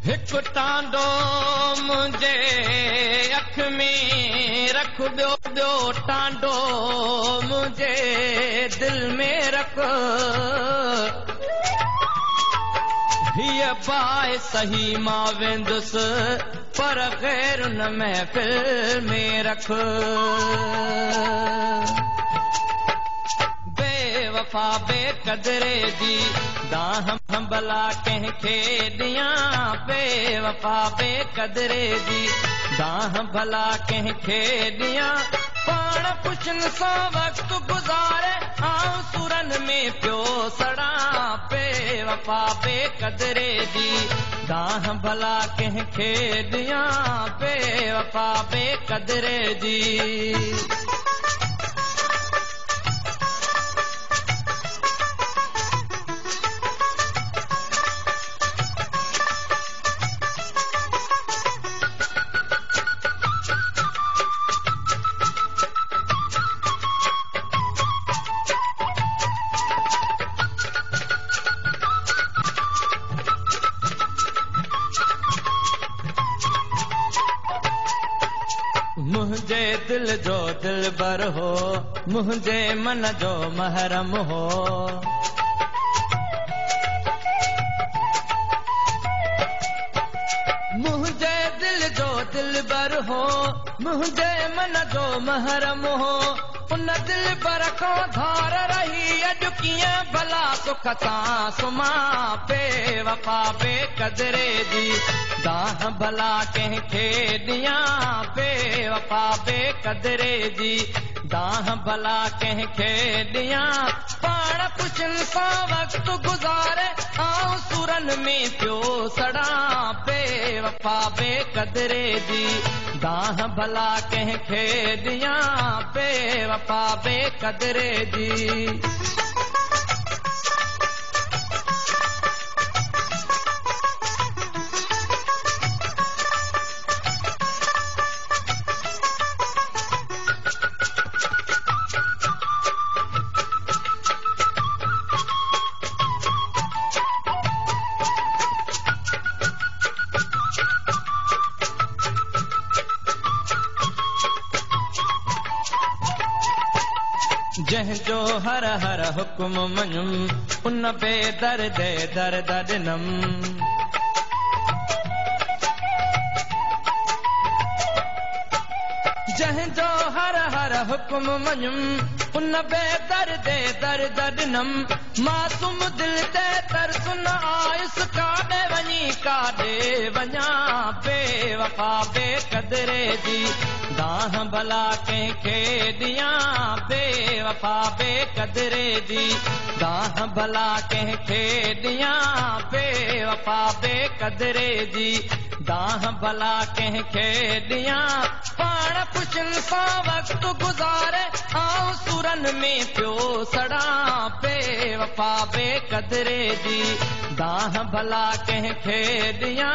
हिक टांडो मुझे अख में रख, ॿियो टांडो मुझे दिल में रख। हीअ बाहि सही मां वेंदुसि पर ग़ैर न महफ़िल में रख। बेवफा बेक़दरे जी दाह भला कंहिंखे ॾियां, बेवफा बेक़दरे जी दाह भला कंहिंखे ॾियां। पाण पुछन सां वक़्तु गुज़ारे आऊं सुरन में पियो सड़ां, बेवफा बेक़दरे जी दाह भला कंहिंखे ॾियां, बेवफा बेक़दरे जी। मुंहिंजे दिल जो दिलबर हो, मुंहिंजे मन जो महरम हो। मुंहिंजे दिल जो दिलबर हो, मुंहिंजे मन जो महरम हो। उन दिलबर खां धार रही अॼु कीअं भला सुख सां सुम्हां, बेवफा बेक़दरे जी दाह भला कंहिंखे ॾियां, बेवफा बेक़दरे जी दाह भला कंहिंखे ॾियां। पाण पुछन सां वक़्तु गुज़ारे आऊं सुरन में पियो सड़ां, बेवफा बेक़दरे जी दाह भला कंहिंखे ॾियां, बेवफा बेक़दरे जी। जंहिंजो हर हर हुकुम मञुम उन बेदर्द दर्द ॾिनम। जंहिंजो हर हर हुकुम मञुम उन बेदर्द दर्द ॾिनम। मासूम दिल ते तरस न आयुसि काॾे वञी काॾे वञां, बेवफा बेक़दरे जी दाह भला कंहिंखे ॾियां, बेवफा बेक़दरे जी दाह भला कंहिंखे ॾियां, बेवफा बेक़दरे जी दाह भला कंहिंखे ॾियां। पाण पुछन सां वक़्तु गुज़ारे आऊं सुरन में पियो सड़ां, बेवफा बेक़दरे जी दाह भला कंहिंखे ॾियां।